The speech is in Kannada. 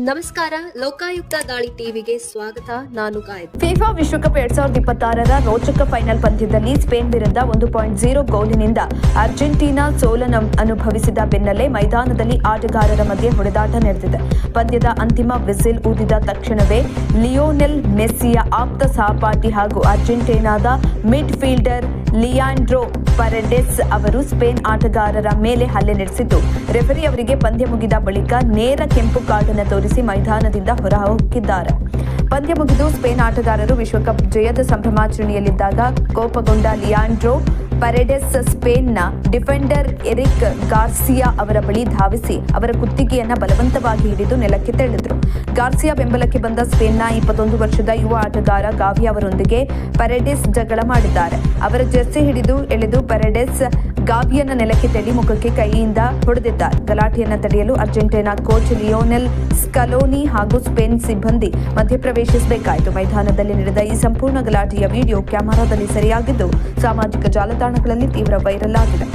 ನಮಸ್ಕಾರ, ಲೋಕಾಯುಕ್ತ ದಾಳಿ ಟಿವಿಗೆ ಸ್ವಾಗತ. ನಾನು ಗಾಯತ್ರಿ. ಫಿಫಾ ವಿಶ್ವಕಪ್ 2026ರ ರೋಚಕ ಫೈನಲ್ ಪಂದ್ಯದಲ್ಲಿ ಸ್ಪೇನ್ ವಿರುದ್ಧ 1.0 ಗೋಲಿನಿಂದ ಅರ್ಜೆಂಟೀನಾ ಸೋಲನ್ನು ಅನುಭವಿಸಿದ ಬೆನ್ನಲ್ಲೇ ಮೈದಾನದಲ್ಲಿ ಆಟಗಾರರ ಮಧ್ಯೆ ಹೊಡೆದಾಟ ನಡೆದಿದೆ. ಪಂದ್ಯದ ಅಂತಿಮ ವಿಸಿಲ್ ಊದಿದ ತಕ್ಷಣವೇ ಲಿಯೋನೆಲ್ ಮೆಸ್ಸಿಯ ಆಪ್ತ ಸಹಪಾಠಿ ಹಾಗೂ ಅರ್ಜೆಂಟೀನಾದ ಮಿಡ್ಫೀಲ್ಡರ್ ಲಿಯಾಂಡ್ರೋ ಪರೆಡೆಸ್ ಅವರು ಸ್ಪೇನ್ ಆಟಗಾರರ ಮೇಲೆ ಹಲ್ಲೆ ನಡೆಸಿದ್ದು, ರೆಫರಿ ಅವರಿಗೆ ಪಂದ್ಯ ಮುಗಿದ ಬಳಿಕ ನೇರ ಕೆಂಪು ಕಾರ್ಡ್ ಅನ್ನು ತೋರಿಸಿ ಮೈದಾನದಿಂದ ಹೊರಹೋಗಿದ್ದಾರೆ. ಪಂದ್ಯ ಮುಗಿದು ಸ್ಪೇನ್ ಆಟಗಾರರು ವಿಶ್ವಕಪ್ ಜಯದ ಸಂಭ್ರಮಾಚರಣೆಯಲ್ಲಿದ್ದಾಗ ಕೋಪಗೊಂಡ ಲಿಯಾಂಡ್ರೋ ಪರೆಡೆಸ್ ಸ್ಪೇನ್ನ ಡಿಫೆಂಡರ್ ಎರಿಕ್ ಗಾರ್ಸಿಯಾ ಅವರ ಬಳಿ ಧಾವಿಸಿ ಅವರ ಕುತ್ತಿಗೆಯನ್ನು ಬಲವಂತವಾಗಿ ಹಿಡಿದು ನೆಲಕ್ಕೆ ತಳ್ಳಿದರು. ಗಾರ್ಸಿಯಾ ಬೆಂಬಲಕ್ಕೆ ಬಂದ ಸ್ಪೇನ್ನ 21 ವರ್ಷದ ಯುವ ಆಟಗಾರ ಗಾವಿ ಅವರೊಂದಿಗೆ ಪರೆಡೆಸ್ ಜಗಳ ಮಾಡಿದ್ದಾರೆ. ಅವರ ಜೆರ್ಸಿ ಹಿಡಿದು ಎಳೆದು ಪರೆಡೆಸ್ ಗಾವಿಯನ್ನ ನೆಲಕ್ಕೆ ತಳ್ಳಿ ಮುಖಕ್ಕೆ ಕೈಯಿಂದ ಹೊಡೆದಿದ್ದಾರೆ. ಗಲಾಟೆಯನ್ನು ತಡೆಯಲು ಅರ್ಜೆಂಟೀನಾ ಕೋಚ್ ಲಿಯೋನೆಲ್ ಸ್ಕಲೋನಿ ಹಾಗೂ ಸ್ಪೇನ್ ಸಿಬ್ಬಂದಿ ಮಧ್ಯಪ್ರವೇಶಿಸಬೇಕಾಯಿತು. ಮೈದಾನದಲ್ಲಿ ನಡೆದ ಈ ಸಂಪೂರ್ಣ ಗಲಾಟೆಯ ವಿಡಿಯೋ ಕ್ಯಾಮೆರಾದಲ್ಲಿ ಸೆರೆಯಾಗಿದ್ದು ಸಾಮಾಜಿಕ ಜಾಲತಾಣಗಳಲ್ಲಿ ತೀವ್ರ ವೈರಲ್ ಆಗಿದೆ.